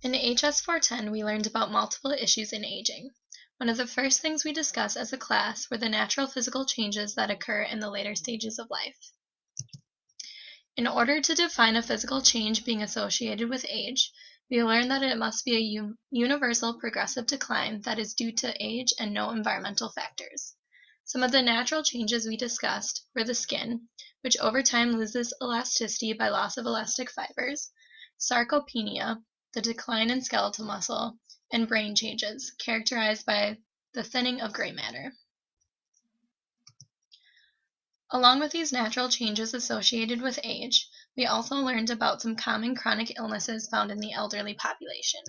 In HS 410, we learned about multiple issues in aging. One of the first things we discussed as a class were the natural physical changes that occur in the later stages of life. In order to define a physical change being associated with age, we learned that it must be a universal progressive decline that is due to age and no environmental factors. Some of the natural changes we discussed were the skin, which over time loses elasticity by loss of elastic fibers, sarcopenia, the decline in skeletal muscle, and brain changes, characterized by the thinning of gray matter. Along with these natural changes associated with age, we also learned about some common chronic illnesses found in the elderly population.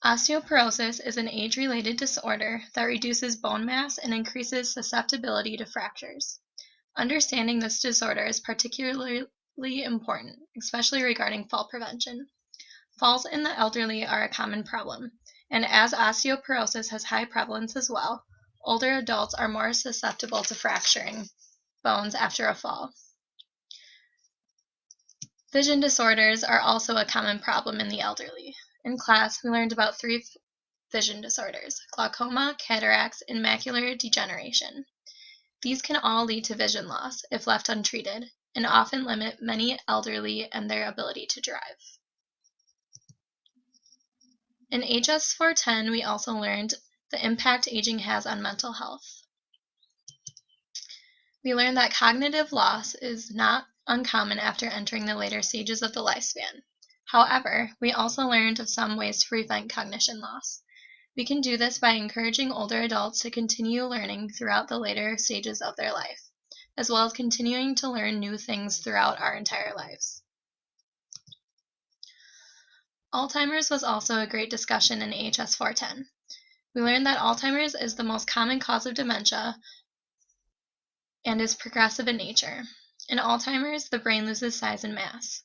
Osteoporosis is an age-related disorder that reduces bone mass and increases susceptibility to fractures. Understanding this disorder is particularly important, especially regarding fall prevention. Falls in the elderly are a common problem, and as osteoporosis has high prevalence as well, older adults are more susceptible to fracturing bones after a fall. Vision disorders are also a common problem in the elderly. In class, we learned about 3 vision disorders: glaucoma, cataracts, and macular degeneration. These can all lead to vision loss if left untreated, and often limit many elderly and their ability to drive. In HS 410, we also learned the impact aging has on mental health. We learned that cognitive loss is not uncommon after entering the later stages of the lifespan. However, we also learned of some ways to prevent cognition loss. We can do this by encouraging older adults to continue learning throughout the later stages of their life, as well as continuing to learn new things throughout our entire lives. Alzheimer's was also a great discussion in HS 410. We learned that Alzheimer's is the most common cause of dementia and is progressive in nature. In Alzheimer's, the brain loses size and mass.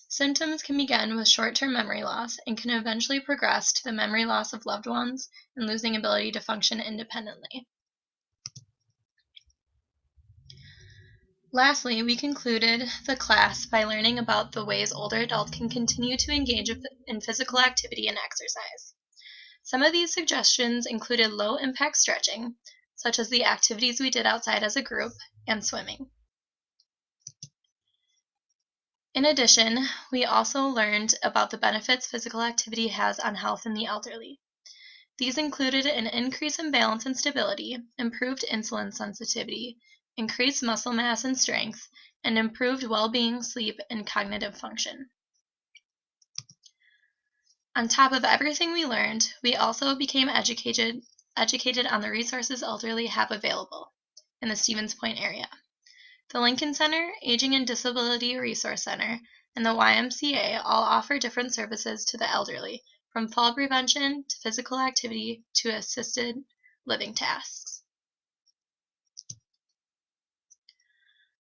Symptoms can begin with short-term memory loss and can eventually progress to the memory loss of loved ones and losing ability to function independently. Lastly, we concluded the class by learning about the ways older adults can continue to engage in physical activity and exercise. Some of these suggestions included low-impact stretching, such as the activities we did outside as a group, and swimming. In addition, we also learned about the benefits physical activity has on health in the elderly. These included an increase in balance and stability, improved insulin sensitivity, increased muscle mass and strength, and improved well-being, sleep, and cognitive function. On top of everything we learned, we also became educated on the resources elderly have available in the Stevens Point area. The Lincoln Center, Aging and Disability Resource Center, and the YMCA all offer different services to the elderly, from fall prevention to physical activity to assisted living tasks.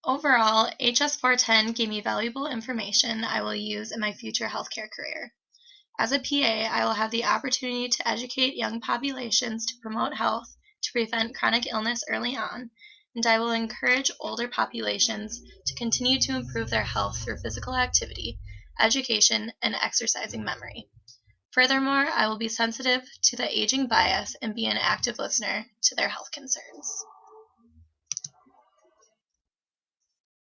Overall, HS 410 gave me valuable information I will use in my future healthcare career. As a PA, I will have the opportunity to educate young populations to promote health, to prevent chronic illness early on, and I will encourage older populations to continue to improve their health through physical activity, education, and exercising memory. Furthermore, I will be sensitive to the aging bias and be an active listener to their health concerns.